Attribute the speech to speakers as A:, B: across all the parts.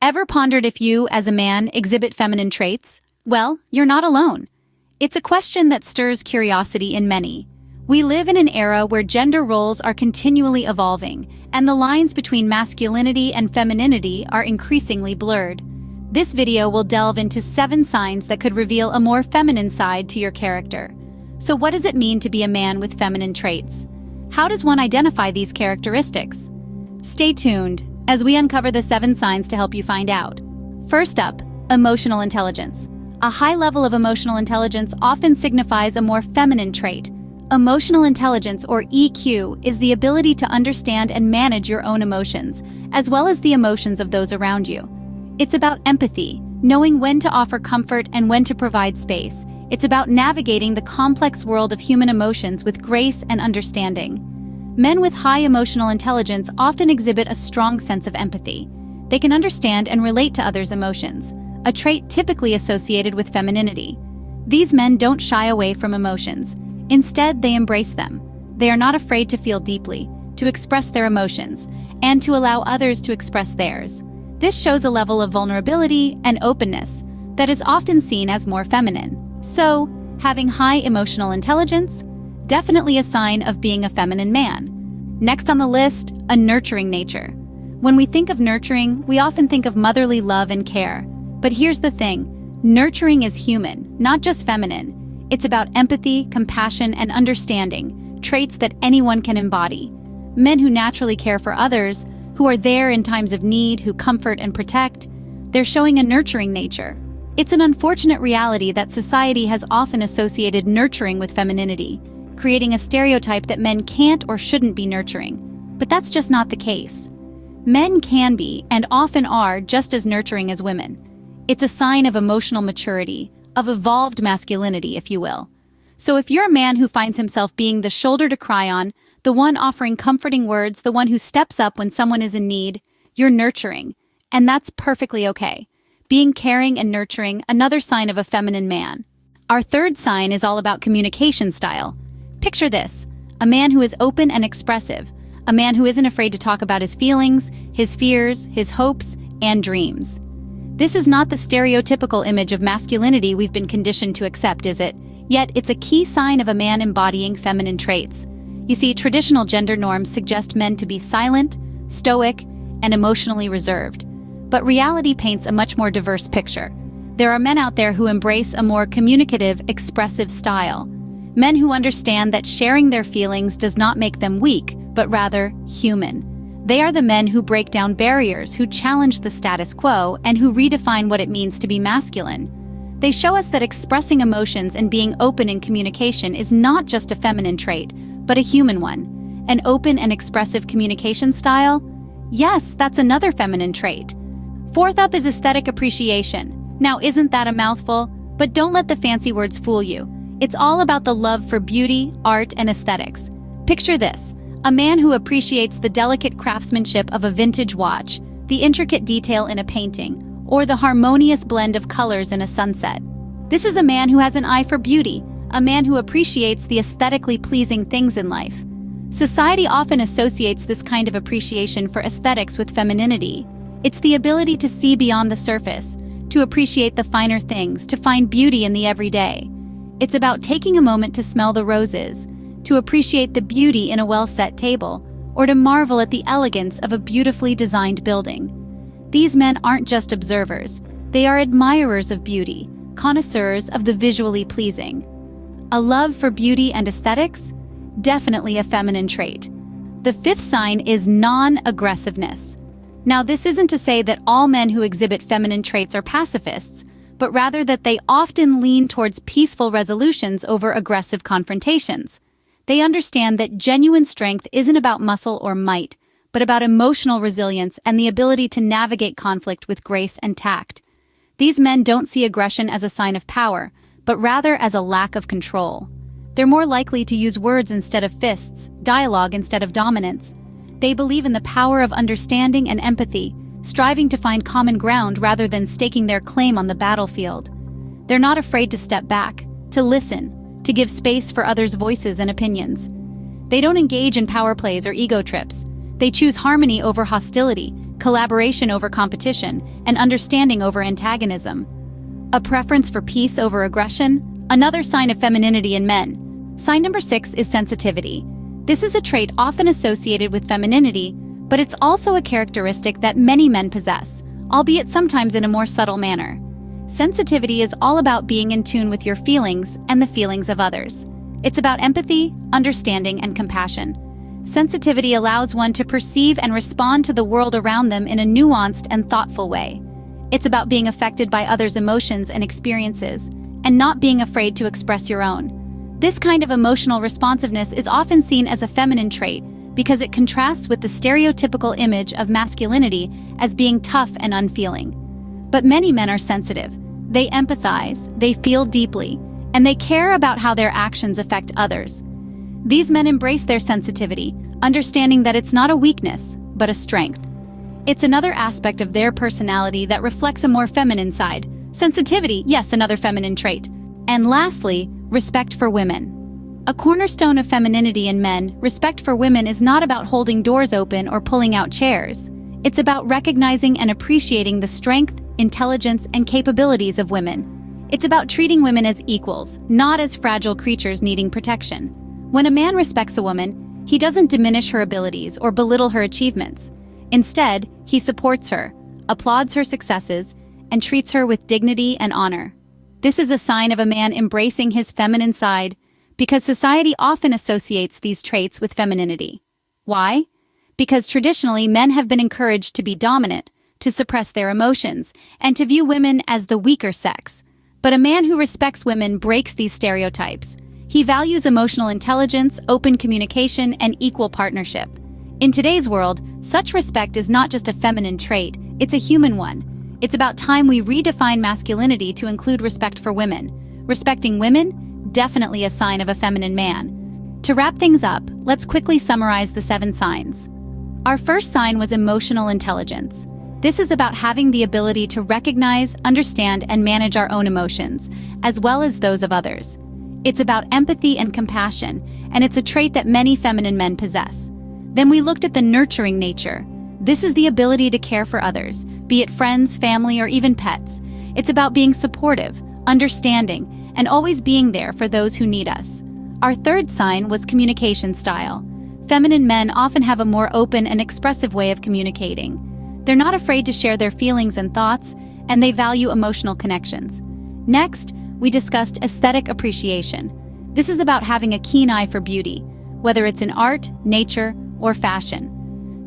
A: Ever pondered if you, as a man, exhibit feminine traits? Well, you're not alone. It's a question that stirs curiosity in many. We live in an era where gender roles are continually evolving, and the lines between masculinity and femininity are increasingly blurred. This video will delve into 7 signs that could reveal a more feminine side to your character. So what does it mean to be a man with feminine traits? How does one identify these characteristics? Stay tuned as we uncover the 7 signs to help you find out. First up, emotional intelligence. A high level of emotional intelligence often signifies a more feminine trait. Emotional intelligence, or EQ, is the ability to understand and manage your own emotions, as well as the emotions of those around you. It's about empathy, knowing when to offer comfort and when to provide space. It's about navigating the complex world of human emotions with grace and understanding. Men with high emotional intelligence often exhibit a strong sense of empathy. They can understand and relate to others' emotions, a trait typically associated with femininity. These men don't shy away from emotions. Instead, they embrace them. They are not afraid to feel deeply, to express their emotions, and to allow others to express theirs. This shows a level of vulnerability and openness that is often seen as more feminine. So, having high emotional intelligence? Definitely a sign of being a feminine man. Next on the list, a nurturing nature. When we think of nurturing, we often think of motherly love and care. But here's the thing, nurturing is human, not just feminine. It's about empathy, compassion, and understanding, traits that anyone can embody. Men who naturally care for others, who are there in times of need, who comfort and protect, they're showing a nurturing nature. It's an unfortunate reality that society has often associated nurturing with femininity, creating a stereotype that men can't or shouldn't be nurturing. But that's just not the case. Men can be, and often are, just as nurturing as women. It's a sign of emotional maturity, of evolved masculinity, if you will. So if you're a man who finds himself being the shoulder to cry on, the one offering comforting words, the one who steps up when someone is in need, you're nurturing. And that's perfectly okay. Being caring and nurturing, another sign of a feminine man. Our third sign is all about communication style. Picture this, a man who is open and expressive, a man who isn't afraid to talk about his feelings, his fears, his hopes, and dreams. This is not the stereotypical image of masculinity we've been conditioned to accept, is it? Yet it's a key sign of a man embodying feminine traits. You see, traditional gender norms suggest men to be silent, stoic, and emotionally reserved. But reality paints a much more diverse picture. There are men out there who embrace a more communicative, expressive style. Men who understand that sharing their feelings does not make them weak, but rather human. They are the men who break down barriers, who challenge the status quo, and who redefine what it means to be masculine. They show us that expressing emotions and being open in communication is not just a feminine trait, but a human one. An open and expressive communication style? Yes, that's another feminine trait. Fourth up is aesthetic appreciation. Now, isn't that a mouthful? But don't let the fancy words fool you. It's all about the love for beauty, art, and aesthetics. Picture this, a man who appreciates the delicate craftsmanship of a vintage watch, the intricate detail in a painting, or the harmonious blend of colors in a sunset. This is a man who has an eye for beauty, a man who appreciates the aesthetically pleasing things in life. Society often associates this kind of appreciation for aesthetics with femininity. It's the ability to see beyond the surface, to appreciate the finer things, to find beauty in the everyday. It's about taking a moment to smell the roses, to appreciate the beauty in a well-set table, or to marvel at the elegance of a beautifully designed building. These men aren't just observers, they are admirers of beauty, connoisseurs of the visually pleasing. A love for beauty and aesthetics? Definitely a feminine trait. The fifth sign is non-aggressiveness. Now, this isn't to say that all men who exhibit feminine traits are pacifists, but rather that they often lean towards peaceful resolutions over aggressive confrontations. They understand that genuine strength isn't about muscle or might, but about emotional resilience and the ability to navigate conflict with grace and tact. These men don't see aggression as a sign of power, but rather as a lack of control. They're more likely to use words instead of fists, dialogue instead of dominance. They believe in the power of understanding and empathy, striving to find common ground rather than staking their claim on the battlefield. They're not afraid to step back, to listen, to give space for others' voices and opinions. They don't engage in power plays or ego trips. They choose harmony over hostility, collaboration over competition, and understanding over antagonism. A preference for peace over aggression, another sign of femininity in men. Sign number 6 is sensitivity. This is a trait often associated with femininity, but it's also a characteristic that many men possess, albeit sometimes in a more subtle manner. Sensitivity is all about being in tune with your feelings and the feelings of others. It's about empathy, understanding, and compassion. Sensitivity allows one to perceive and respond to the world around them in a nuanced and thoughtful way. It's about being affected by others' emotions and experiences, and not being afraid to express your own. This kind of emotional responsiveness is often seen as a feminine trait because it contrasts with the stereotypical image of masculinity as being tough and unfeeling. But many men are sensitive. They empathize, they feel deeply, and they care about how their actions affect others. These men embrace their sensitivity, understanding that it's not a weakness, but a strength. It's another aspect of their personality that reflects a more feminine side. Sensitivity, yes, another feminine trait. And lastly, respect for women. A cornerstone of femininity in men, respect for women is not about holding doors open or pulling out chairs. It's about recognizing and appreciating the strength, intelligence, and capabilities of women. It's about treating women as equals, not as fragile creatures needing protection. When a man respects a woman, he doesn't diminish her abilities or belittle her achievements. Instead, he supports her, applauds her successes, and treats her with dignity and honor. This is a sign of a man embracing his feminine side, because society often associates these traits with femininity. Why? Because traditionally men have been encouraged to be dominant, to suppress their emotions, and to view women as the weaker sex. But a man who respects women breaks these stereotypes. He values emotional intelligence, open communication, and equal partnership. In today's world, such respect is not just a feminine trait, it's a human one. It's about time we redefine masculinity to include respect for women. Respecting women? Definitely a sign of a feminine man. To wrap things up, let's quickly summarize the 7 signs. Our first sign was emotional intelligence. This is about having the ability to recognize, understand, and manage our own emotions, as well as those of others. It's about empathy and compassion, and it's a trait that many feminine men possess. Then we looked at the nurturing nature. This is the ability to care for others, be it friends, family, or even pets. It's about being supportive, understanding, and always being there for those who need us. Our third sign was communication style. Feminine men often have a more open and expressive way of communicating. They're not afraid to share their feelings and thoughts, and they value emotional connections. Next, we discussed aesthetic appreciation. This is about having a keen eye for beauty, whether it's in art, nature, or fashion.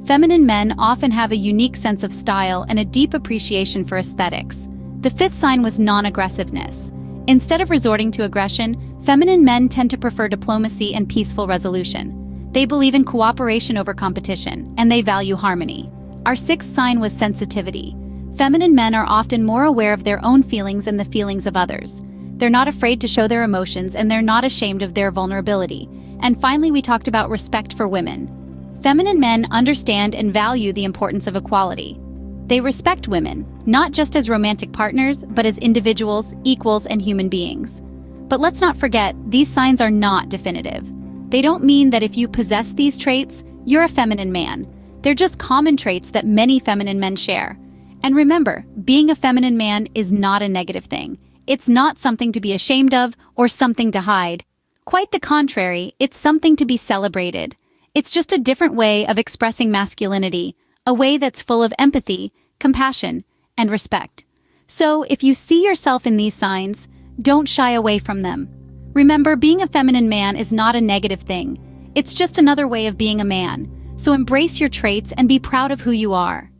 A: Feminine men often have a unique sense of style and a deep appreciation for aesthetics. The fifth sign was non-aggressiveness. Instead of resorting to aggression, feminine men tend to prefer diplomacy and peaceful resolution. They believe in cooperation over competition, and they value harmony. Our sixth sign was sensitivity. Feminine men are often more aware of their own feelings and the feelings of others. They're not afraid to show their emotions, and they're not ashamed of their vulnerability. And finally, we talked about respect for women. Feminine men understand and value the importance of equality. They respect women, not just as romantic partners, but as individuals, equals, and human beings. But let's not forget, these signs are not definitive. They don't mean that if you possess these traits, you're a feminine man. They're just common traits that many feminine men share. And remember, being a feminine man is not a negative thing. It's not something to be ashamed of or something to hide. Quite the contrary, it's something to be celebrated. It's just a different way of expressing masculinity, a way that's full of empathy, compassion, and respect. So, if you see yourself in these signs, don't shy away from them. Remember, being a feminine man is not a negative thing. It's just another way of being a man. So embrace your traits and be proud of who you are.